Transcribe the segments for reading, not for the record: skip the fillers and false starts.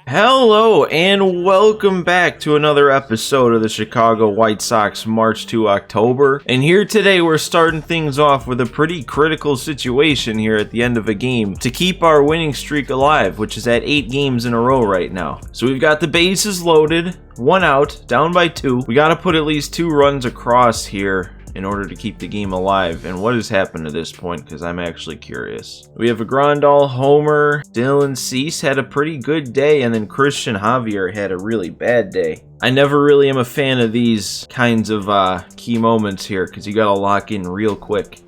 Hello and welcome back to another episode of the Chicago White Sox March to October. And here today we're starting things off with a pretty critical situation here at the end of a game to keep our winning streak alive, which is at 8 games in a row right now. So we've got the bases loaded, 1 out, down by 2. We got to put at least 2 runs across here in order to keep the game alive. And what has happened to this point, because I'm actually curious. We have a Grandal homer. Dylan Cease had a pretty good day, and then Christian Javier had a really bad day. I never really am a fan of these kinds of key moments here, because you got to lock in real quick.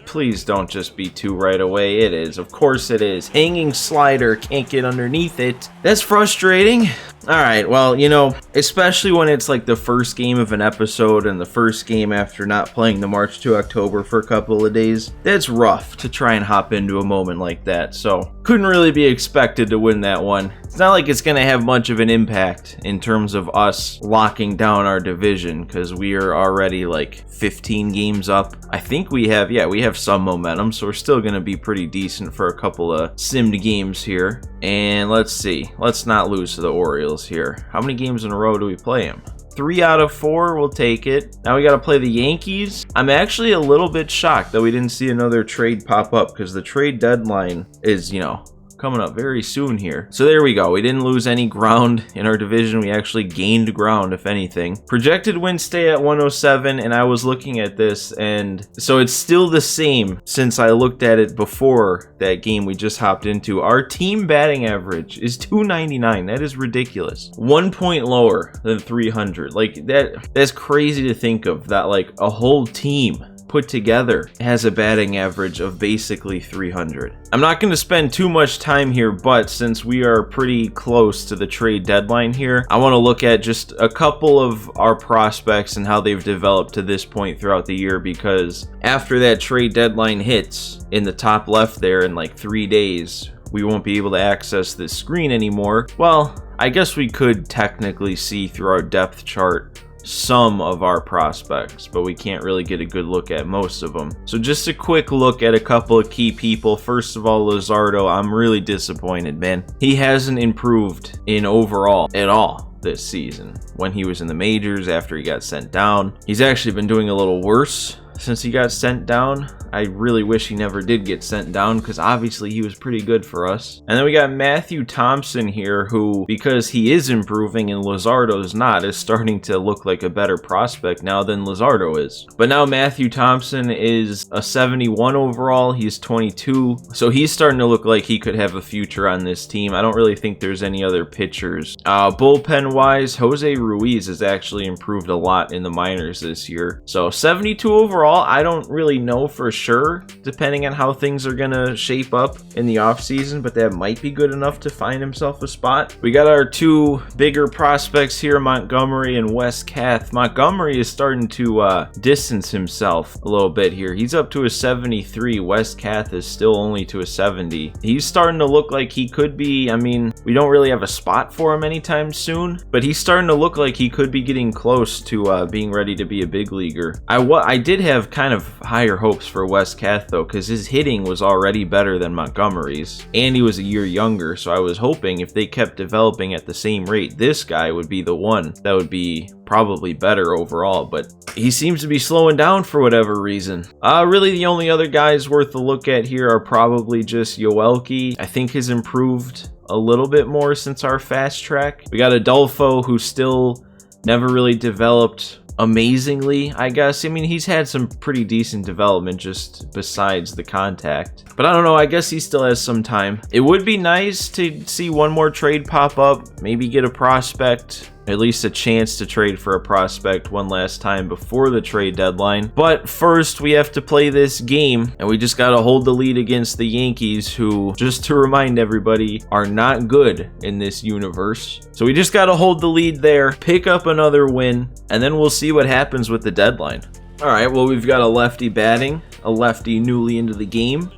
Please don't just be 2 right away. It is. Of course it is. Hanging slider. Can't get underneath it. That's frustrating. Alright, well, you know, especially when it's like the first game of an episode and the first game after not playing the March to October for a couple of days, that's rough to try and hop into a moment like that. So, couldn't really be expected to win that one. It's not like it's going to have much of an impact in terms of us locking down our division, because we are already like 15 games up. I think we have some momentum, so we're still going to be pretty decent for a couple of simmed games here. And let's see, let's not lose to the Orioles here. How many games in a row do we play them? 3 out of 4, we'll take it. Now we got to play the Yankees. I'm actually a little bit shocked that we didn't see another trade pop up, because the trade deadline is, you know, coming up very soon here. So there we go. We didn't lose any ground in our division. We actually gained ground, if anything. Projected win stay at 107, and I was looking at this, and so it's still the same since I looked at it before that game we just hopped into. Our team batting average is 299. That is ridiculous. 1 point lower than 300. Like, that's crazy to think of, that like a whole team put together has a batting average of basically 300. I'm not going to spend too much time here, but since we are pretty close to the trade deadline here, I want to look at just a couple of our prospects and how they've developed to this point throughout the year, because after that trade deadline hits in the top left there in like 3 days, we won't be able to access this screen anymore. Well, I guess we could technically see through our depth chart some of our prospects, but we can't really get a good look at most of them. So just a quick look at a couple of key people. First of all, Luzardo, I'm really disappointed, man. He hasn't improved in overall at all this season. When he was in the majors, after he got sent down, he's actually been doing a little worse since he got sent down. I really wish he never did get sent down, because obviously he was pretty good for us. And then we got Matthew Thompson here, who, because he is improving and Luzardo's not, is starting to look like a better prospect now than Luzardo is. But now Matthew Thompson is a 71 overall. He's 22, so he's starting to look like he could have a future on this team. I don't really think there's any other pitchers. Bullpen wise, Jose Ruiz has actually improved a lot in the minors this year. So 72 overall. I don't really know for sure, depending on how things are gonna shape up in the offseason, but that might be good enough to find himself a spot. We got our 2 bigger prospects here, Montgomery and Wes Kath. Montgomery is starting to distance himself a little bit here. He's up to a 73. Wes Kath is still only to a 70. He's starting to look like he could be, I mean, we don't really have a spot for him anytime soon, but he's starting to look like he could be getting close to being ready to be a big leaguer. I did have kind of higher hopes for Wes Kath though, because his hitting was already better than Montgomery's, and he was a year younger, so I was hoping if they kept developing at the same rate, this guy would be the one that would be probably better overall, but he seems to be slowing down for whatever reason. Really the only other guys worth a look at here are probably just Yoelki. I think has improved a little bit more since our fast track. We got Adolfo, who still never really developed amazingly, I guess. I mean, he's had some pretty decent development just besides the contact, but I don't know, I guess he still has some time. It would be nice to see one more trade pop up, maybe get a prospect, at least a chance to trade for a prospect one last time before the trade deadline. But first, we have to play this game, and we just got to hold the lead against the Yankees, who, just to remind everybody, are not good in this universe. So we just got to hold the lead there, pick up another win, and then we'll see what happens with the deadline. All right, well, we've got a lefty batting, a lefty newly into the game.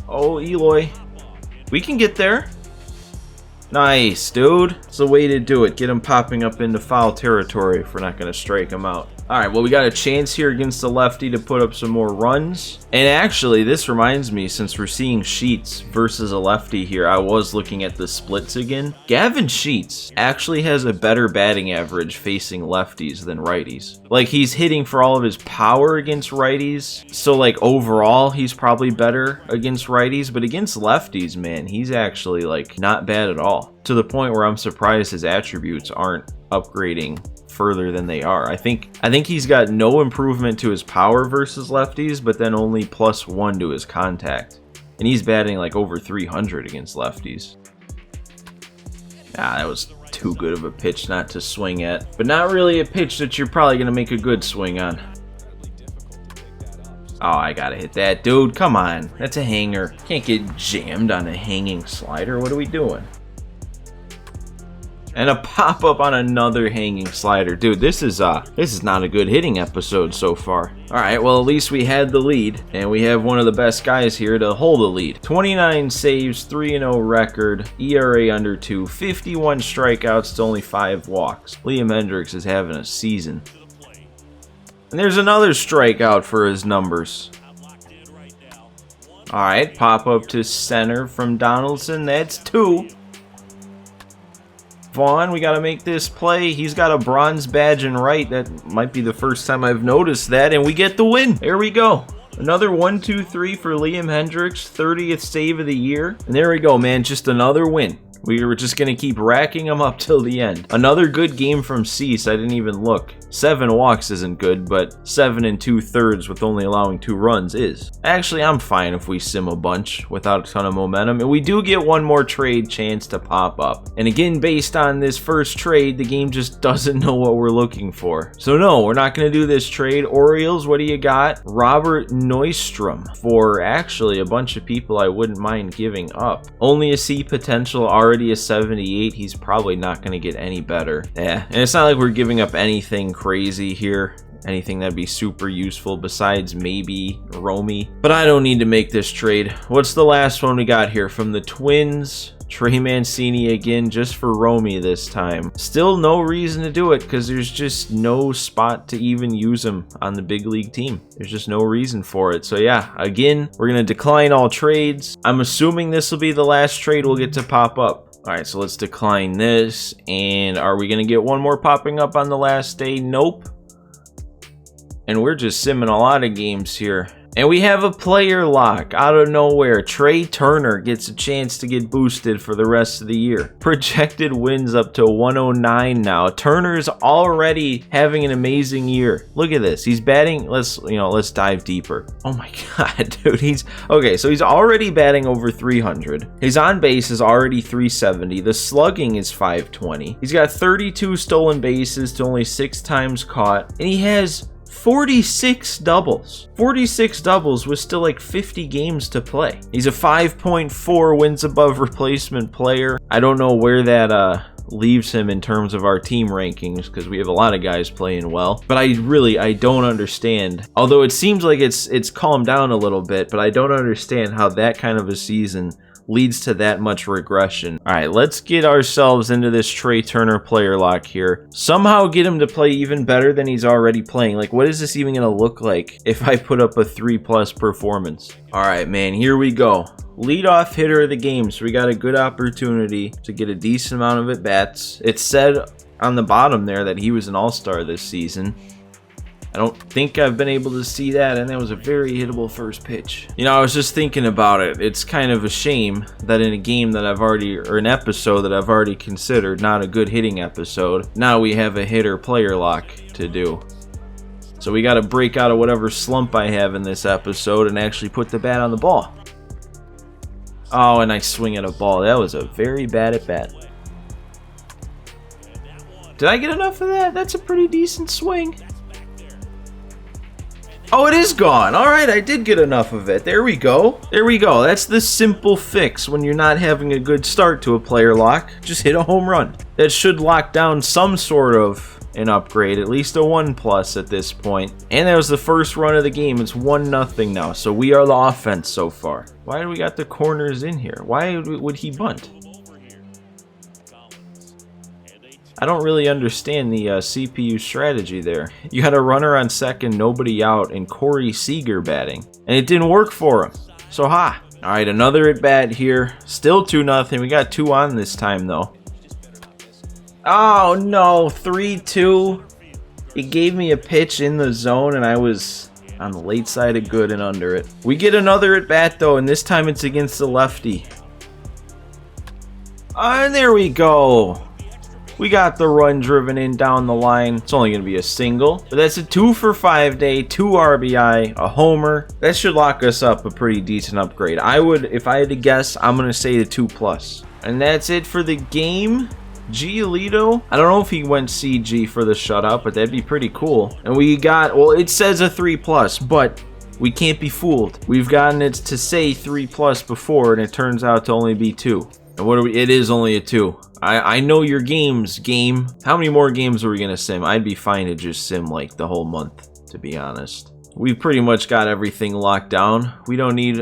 Oh, Eloy. We can get there. Nice, dude. It's the way to do it. Get him popping up into foul territory if we're not going to strike him out. All right, well, we got a chance here against the lefty to put up some more runs. And actually, this reminds me, since we're seeing Sheets versus a lefty here, I was looking at the splits again. Gavin Sheets actually has a better batting average facing lefties than righties. Like, he's hitting for all of his power against righties. So, like, overall, he's probably better against righties. But against lefties, man, he's actually, like, not bad at all. To the point where I'm surprised his attributes aren't upgrading further than they are. I think he's got no improvement to his power versus lefties, but then only +1 to his contact. And he's batting like over 300 against lefties. That was too good of a pitch not to swing at. But not really a pitch that you're probably going to make a good swing on. Oh, I gotta hit that, dude. Come on. That's a hanger. Can't get jammed on a hanging slider. What are we doing? And a pop-up on another hanging slider. Dude, this is not a good hitting episode so far. Alright, well, at least we had the lead. And we have one of the best guys here to hold the lead. 29 saves, 3-0 record, ERA under 2, 51 strikeouts to only 5 walks. Liam Hendriks is having a season. And there's another strikeout for his numbers. Alright, pop-up to center from Donaldson. That's 2. Vaughn, we got to make this play. He's got a bronze badge in right. That might be the first time I've noticed that, and we get the win. There we go. Another 1-2-3 for Liam Hendriks, 30th save of the year. And there we go, man. Just another win. We were just going to keep racking them up till the end. Another good game from Cease. I didn't even look. 7 walks isn't good, but 7 2/3 with only allowing 2 runs is. Actually, I'm fine if we sim a bunch without a ton of momentum. And we do get one more trade chance to pop up. And again, based on this first trade, the game just doesn't know what we're looking for. So no, we're not going to do this trade. Orioles, what do you got? Robert Neustrom for actually a bunch of people I wouldn't mind giving up. Only a C potential, already a 78. He's probably not going to get any better. Yeah, and it's not like we're giving up anything crazy here. Anything that'd be super useful besides maybe Romy. But I don't need to make this trade. What's the last one we got here? From the Twins, Trey Mancini again, just for Romy this time. Still no reason to do it because there's just no spot to even use him on the big league team. There's just no reason for it. So yeah, again, we're going to decline all trades. I'm assuming this will be the last trade we'll get to pop up. All right, so let's decline this. And are we going to get one more popping up on the last day? Nope. And we're just simming a lot of games here. And we have a player lock out of nowhere. Trey Turner gets a chance to get boosted for the rest of the year. Projected wins up to 109 now. Turner's already having an amazing year. Look at this. He's batting. Let's dive deeper. Oh my God, dude. He's already batting over 300. His on base is already 370. The slugging is 520. He's got 32 stolen bases to only 6 times caught. And he has 46 doubles. 46 doubles with still like 50 games to play. He's a 5.4 wins above replacement player. I don't know where that leaves him in terms of our team rankings because we have a lot of guys playing well. But I don't understand. Although it seems like it's calmed down a little bit, but I don't understand how that kind of a season leads to that much regression. All right, let's get ourselves into this Trey Turner player lock here. Somehow get him to play even better than he's already playing. Like, what is this even gonna look like if I put up a 3+ performance? All right, man, here we go. Leadoff hitter of the game, so we got a good opportunity to get a decent amount of at-bats. It said on the bottom there that he was an all-star this season. I don't think I've been able to see that, and that was a very hittable first pitch. You know, I was just thinking about it. It's kind of a shame that in a game that or an episode that I've already considered not a good hitting episode, now we have a hitter player lock to do. So we got to break out of whatever slump I have in this episode and actually put the bat on the ball. Oh, and I swing at a ball. That was a very bad at bat. Did I get enough of that? That's a pretty decent swing. Oh, it is gone. All right, I did get enough of it. There we go. There we go. That's the simple fix when you're not having a good start to a player lock. Just hit a home run. That should lock down some sort of an upgrade, at least a 1+ at this point. And that was the first run of the game. It's 1-0 now, so we are the offense so far. Why do we got the corners in here? Why would he bunt? I don't really understand the CPU strategy there. You had a runner on second, nobody out, and Corey Seager batting. And it didn't work for him. So ha. Alright, another at bat here. Still 2-0. We got 2 on this time though. Oh no, 3-2. It gave me a pitch in the zone and I was on the late side of good and under it. We get another at bat though, and this time it's against the lefty. And there we go. We got the run driven in down the line. It's only going to be a single, but that's a 2-for-5 day, 2 RBI, a homer. That should lock us up a pretty decent upgrade. I would, if I had to guess, I'm going to say the 2+. And that's it for the game. Giolito, I don't know if he went CG for the shutout, but that'd be pretty cool. And we got, well, it says a 3+, but we can't be fooled. We've gotten it to say 3+ before, and it turns out to only be 2. And what are we? It is only a 2. I know your games, game. How many more games are we gonna sim? I'd be fine to just sim like the whole month, to be honest. We've pretty much got everything locked down. We don't need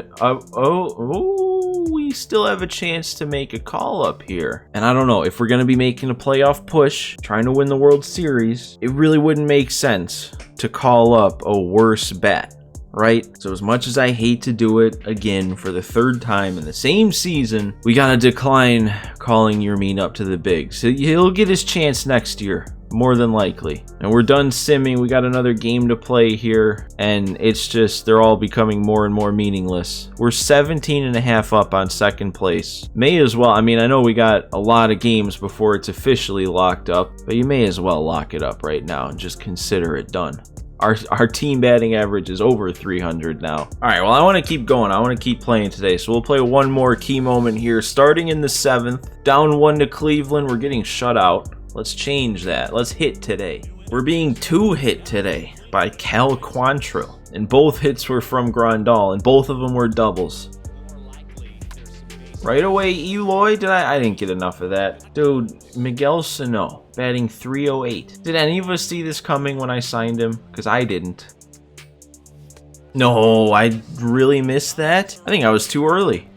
we still have a chance to make a call up here. And I don't know, if we're gonna be making a playoff push, trying to win the World Series, it really wouldn't make sense to call up a worse bat. Right? So as much as I hate to do it again for the 3rd time in the same season, we gotta decline calling Yermin up to the big. So he'll get his chance next year, more than likely. And we're done simming. We got another game to play here, and it's just, they're all becoming more and more meaningless. We're 17.5 up on 2nd place. May as well, I mean, I know we got a lot of games before it's officially locked up, but you may as well lock it up right now and just consider it done. Our team batting average is over 300 now. All right, well, I want to keep going. I want to keep playing today. So we'll play one more key moment here. Starting in the 7th, down 1 to Cleveland. We're getting shut out. Let's change that. Let's hit today. We're being 2-hit today by Cal Quantrill. And both hits were from Grandal, and both of them were doubles. Right away, Eloy. I didn't get enough of that. Dude, Miguel Sano, batting 308. Did any of us see this coming when I signed him? Because I didn't. No, I really missed that? I think I was too early.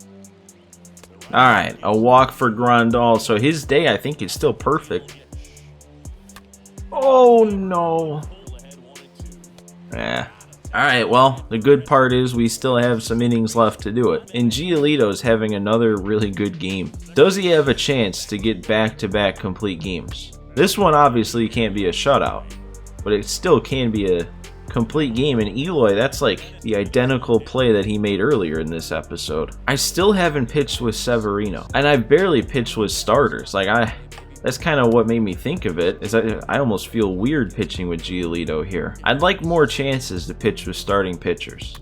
Alright, a walk for Grandal. So his day, I think, is still perfect. Oh, no. Yeah. Alright, well, the good part is we still have some innings left to do it. And Giolito's having another really good game. Does he have a chance to get back-to-back complete games? This one obviously can't be a shutout, but it still can be a complete game. And Eloy, that's like the identical play that he made earlier in this episode. I still haven't pitched with Severino, and I've barely pitched with starters. That's kind of what made me think of it, is I almost feel weird pitching with Giolito here. I'd like more chances to pitch with starting pitchers.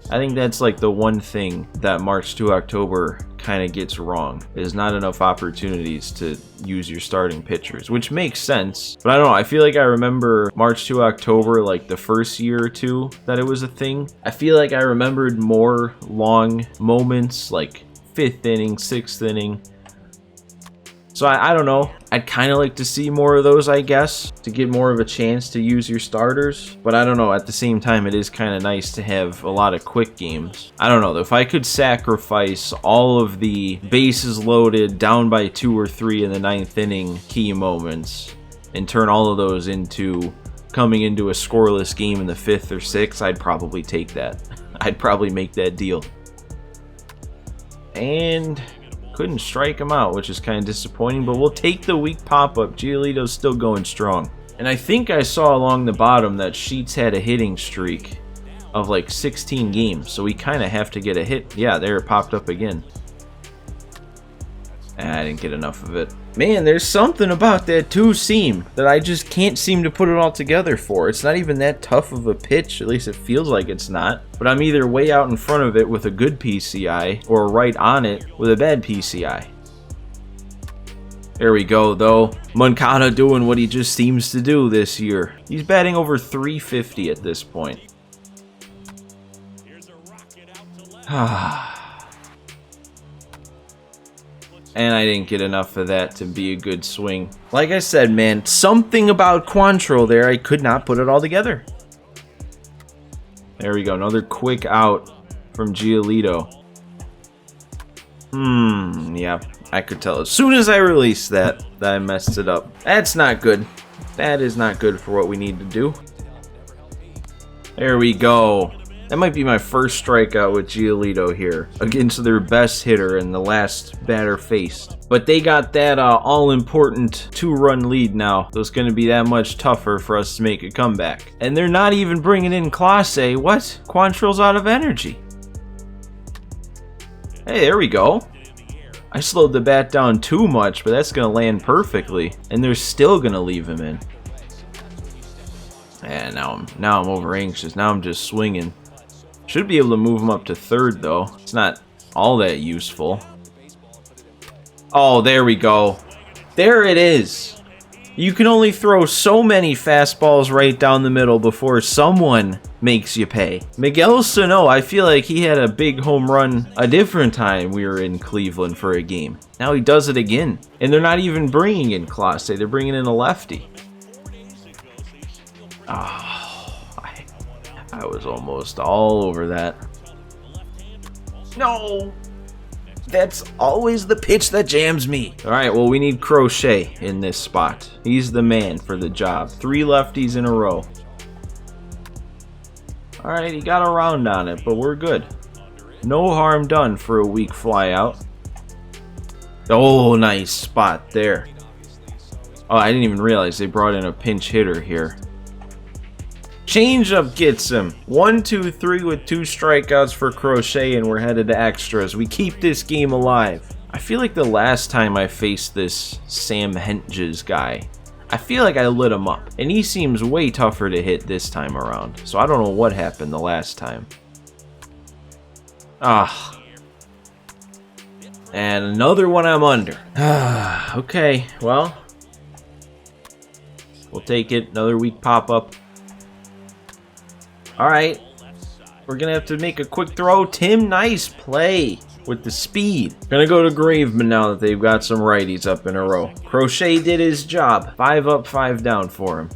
I think that's like the one thing that March to October kind of gets wrong, is not enough opportunities to use your starting pitchers, which makes sense. But I don't know, I feel like I remember March to October, like the first year or two that it was a thing. I feel like I remembered more long moments, like 5th inning, 6th inning. So I don't know, I'd kind of like to see more of those, I guess, to get more of a chance to use your starters. But I don't know, at the same time, it is kind of nice to have a lot of quick games. I don't know, if I could sacrifice all of the bases loaded, down by 2 or 3 in the 9th inning key moments, and turn all of those into coming into a scoreless game in the 5th or 6th, I'd probably take that. I'd probably make that deal. And couldn't strike him out, which is kind of disappointing, but we'll take the weak pop-up. Giolito's still going strong. And I think I saw along the bottom that Sheets had a hitting streak of like 16 games, so we kind of have to get a hit. Yeah, there it popped up again. I didn't get enough of it. Man, there's something about that 2-seam that I just can't seem to put it all together for. It's not even that tough of a pitch, at least it feels like it's not. But I'm either way out in front of it with a good PCI, or right on it with a bad PCI. There we go, though. Moncada doing what he just seems to do this year. He's batting over 350 at this point. And I didn't get enough of that to be a good swing. Like I said, man, something about Quantrill there, I could not put it all together. There we go, another quick out from Giolito. Yeah, I could tell as soon as I released that I messed it up. That's not good. That is not good for what we need to do. There we go. That might be my first strikeout with Giolito here against their best hitter and the last batter faced. But they got that all-important 2-run lead now, so it's going to be that much tougher for us to make a comeback. And they're not even bringing in Clase. What? Quantrill's out of energy. Hey, there we go. I slowed the bat down too much, but that's going to land perfectly. And they're still going to leave him in. And now I'm over anxious. Now I'm just swinging. Should be able to move him up to third, though. It's not all that useful. Oh, there we go. There it is. You can only throw so many fastballs right down the middle before someone makes you pay. Miguel Sano, I feel like he had a big home run a different time we were in Cleveland for a game. Now he does it again. And they're not even bringing in Clase. They're bringing in a lefty. I was almost all over that. No! That's always the pitch that jams me. Alright, well, we need Crochet in this spot. He's the man for the job. 3 lefties in a row. Alright, he got around on it, but we're good. No harm done for a weak fly out. Oh, nice spot there. Oh, I didn't even realize they brought in a pinch hitter here. Changeup gets him. 1, 2, 3 with 2 strikeouts for Crochet, and we're headed to extras. We keep this game alive. I feel like the last time I faced this Sam Hentges guy, I feel like I lit him up, and he seems way tougher to hit this time around. So I don't know what happened the last time. And another one I'm under. Okay, well, we'll take it. Another weak pop-up. Alright, we're going to have to make a quick throw. Tim, nice play with the speed. Going to go to Graveman now that they've got some righties up in a row. Crochet did his job. 5 up, 5 down for him.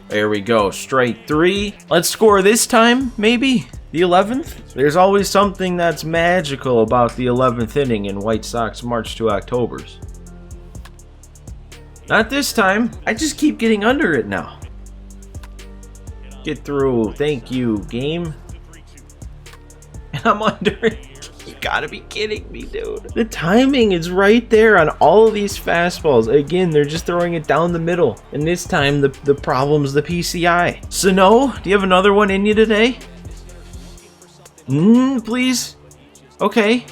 There we go, strike 3. Let's score this time, maybe? The 11th? There's always something that's magical about the 11th inning in White Sox March to Octobers. Not this time. I just keep getting under it now. Get through. Thank you, game. And I'm under it. You gotta be kidding me, dude. The timing is right there on all of these fastballs. Again, they're just throwing it down the middle. And this time, the problem's the PCI. Sano, do you have another one in you today? Please? Okay.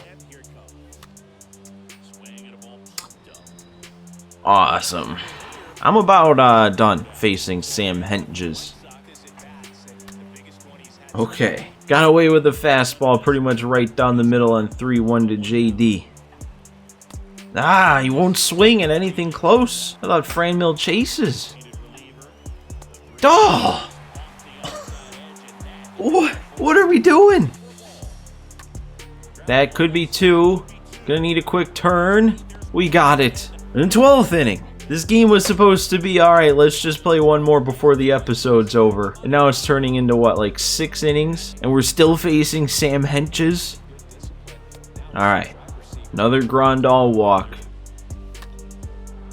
Awesome. I'm about done facing Sam Hentges. Okay, got away with the fastball pretty much right down the middle on 3-1 to JD. He won't swing at anything close. I thought Franmil chases. Oh! What are we doing? That could be 2. Gonna need a quick turn. We got it. In the 12th inning. This game was supposed to be, alright, let's just play one more before the episode's over. And now it's turning into, what, like 6 innings? And we're still facing Sam Hentges? Alright. Another Grandal walk.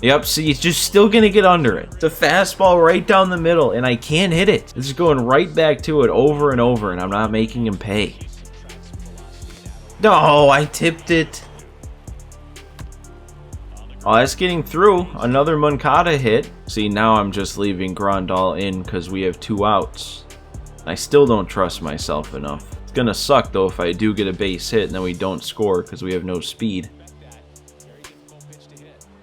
Yep, see, it's just still gonna get under it. It's a fastball right down the middle, and I can't hit it. It's just going right back to it over and over, and I'm not making him pay. No, I tipped it. Oh, that's getting through. Another Moncada hit. See, now I'm just leaving Grandal in because we have 2 outs. I still don't trust myself enough. It's gonna suck, though, if I do get a base hit and then we don't score because we have no speed.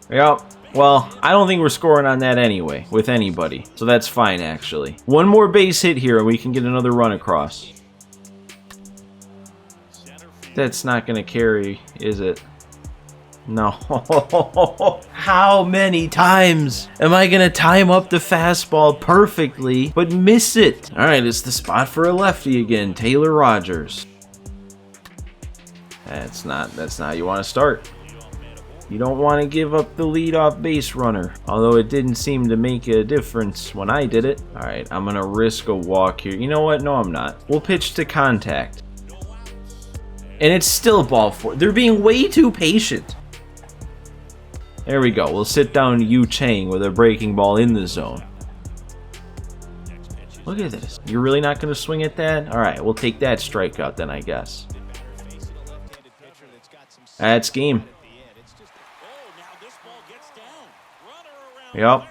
Yep. Well, I don't think we're scoring on that anyway, with anybody. So that's fine, actually. One more base hit here and we can get another run across. That's not gonna carry, is it? No. How many times am I going to time up the fastball perfectly but miss it? All right, it's the spot for a lefty again, Taylor Rogers. That's not how you want to start. You don't want to give up the leadoff base runner, although it didn't seem to make a difference when I did it. All right, I'm going to risk a walk here. You know what? No, I'm not. We'll pitch to contact. And it's still ball 4. They're being way too patient. There we go. We'll sit down Yu Chang with a breaking ball in the zone. Look at this. You're really not going to swing at that? All right, we'll take that strikeout then, I guess. That's game. Yep.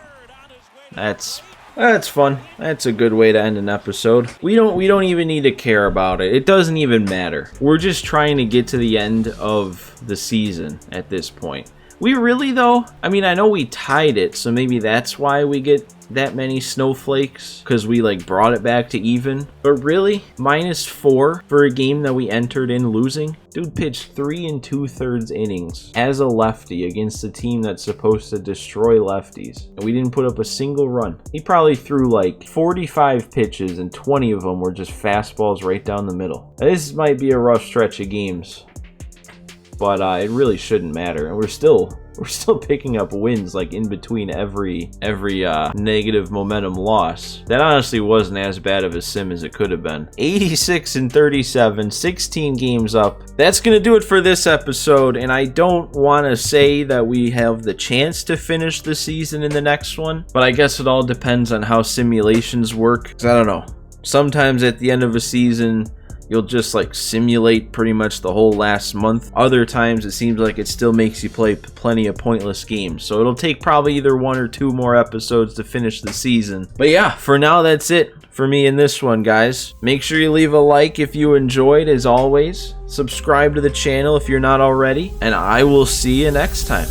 That's fun. That's a good way to end an episode. We don't even need to care about it. It doesn't even matter. We're just trying to get to the end of the season at this point. We really, though? I mean, I know we tied it, so maybe that's why we get that many snowflakes, because we, like, brought it back to even. But really? -4 for a game that we entered in losing? Dude pitched 3 2/3 innings as a lefty against a team that's supposed to destroy lefties. And we didn't put up a single run. He probably threw, like, 45 pitches, and 20 of them were just fastballs right down the middle. This might be a rough stretch of games, but it really shouldn't matter, and we're still picking up wins, like, in between every negative momentum loss. That honestly wasn't as bad of a sim as it could have been. 86 and 37, 16 games up. That's gonna do it for this episode, and I don't want to say that we have the chance to finish the season in the next one, but I guess it all depends on how simulations work. 'Cause I don't know. Sometimes at the end of a season, you'll just like simulate pretty much the whole last month. Other times it seems like it still makes you play plenty of pointless games. So it'll take probably either 1 or 2 more episodes to finish the season. But yeah, for now that's it for me in this one, guys. Make sure you leave a like if you enjoyed, as always. Subscribe to the channel if you're not already. And I will see you next time.